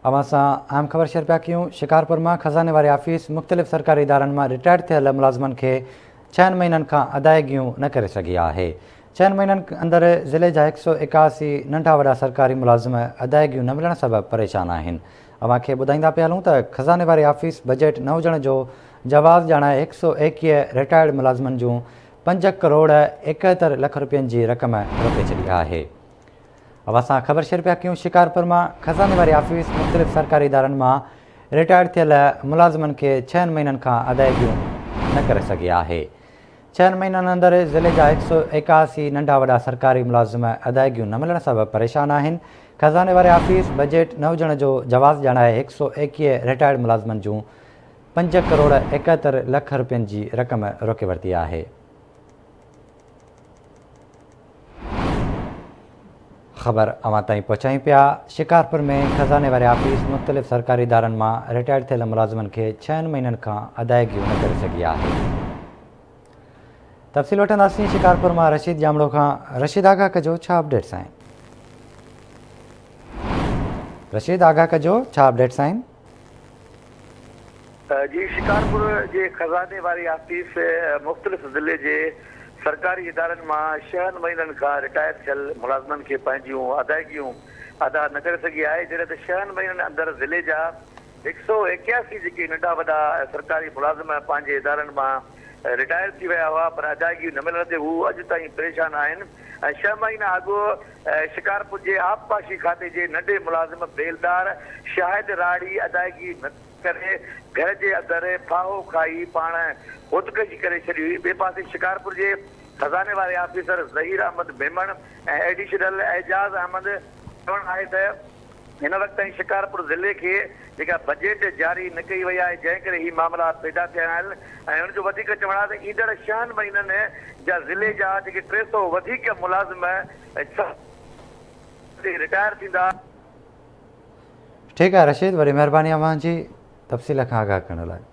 अवां सां अहम ख़बर शेयर पिया कयूं। शिकारपुर में खज़ाने वारी ऑफिस मुख़्तलिफ़ सरकारी इदारनि में रिटायर थियल मुलाज़िमनि खे 6 महीननि खां अदायगियूं न करे सघी आहे। 6 महीननि अंदरि ज़िले जा 181 नंढा वॾा सरकारी मुलाज़िम अदायगियूं न मिलण सबबि परेशान आहिनि। अवां खे ॿुधाईंदा पिया हलूं त खज़ाने वारी ऑफिस बजट न हुजण जो जवाज़ ॼाणाए 121 रिटायर्ड मुलाज़िमनि जूं 5 करोड़ 71 लख रुपयनि जी रक़म रोके छॾी आहे। अवां सां ख़बर शेयर पिया कयूं। शिकारपुर में खज़ाने वारी ऑफिस मुख़्तलिफ़ सरकारी इदारनि में रिटायर थियल मुलाज़िमनि खे 6 महीननि खां अदायगियूं न करे सघी आहे। 6 महीननि अंदरि ज़िले जा 181 नंढा वॾा सरकारी मुलाज़िम अदायगियूं न मिलण सबबि परेशान आहिनि। खज़ाने वारी ऑफिस बजट न हुजण जो जवाज़ ॼाणाए 121 रिटायर्ड मुलाज़िमनि जूं 5 करोड़ 71 लख रुपयनि जी रक़म रोके वरिती आहे। ख़बर अवां ताईं पहुचायूं पिया। शिकारपुर में खज़ाने वारी ऑफिस मुख़्तलिफ़ सरकारी इदारनि में रिटायर थियल मुलाज़िमनि खे 6 महीननि खां अदायगियूं न करे सघी आहे। तफ़सील वठंदासीं शिकारपुर में रशीद जामड़ो खां। रशीद आगाह कजो, छा अपडेट्स आहिनि? रशीद आगाह कजो, छा अपडेट्स आहिनि? जी, शिकारपुर जे खज़ाने वारी ऑफिस मुख़्तलिफ़ ज़िले जे सरकारी इदारनि में 6 महीननि खां रिटायर थियल मुलाज़िमनि खे पंहिंजियूं अदायगियूं अदा न करे सघी आहे। जॾहिं त 6 महीननि अंदरि ज़िले जा 181 जेके नंढा वॾा सरकारी मुलाज़िम पंहिंजे इदारनि मां रिटायर थी विया हुआ, पर अदायगियूं न मिलण ते हू अॼु ताईं परेशान आहिनि। 6 महीना अॻु शिकारपुर जे आबपाशी खाते जे नंढे मुलाज़िम बेलदार शाहिद राड़ी अदायगी न करे घर जे अंदरि फाहो खाई पाण ख़ुदकशी करे छॾी हुई। ॿिए पासे शिकारपुर जे खज़ाने वारे ऑफिसर ज़हीर अहमद मेमण ऐं एडिशनल एजाज़ अहमद चवणु आहे त हिन वक़्त ताईं शिकारपुर ज़िले खे जेका बजट जारी न कई वई आहे, जंहिं करे हीअ मामला पैदा थिया आहिनि। ऐं हुनजो वधीक चवणु आहे त ईंदड़ 6 महीननि जा ज़िले जा जेके 300 वधीक मुलाज़िम रिटायर थींदा। ठीकु आहे रशीद, वरी महिरबानी अव्हां जी तफ़सील खां आगाह करण लाइ।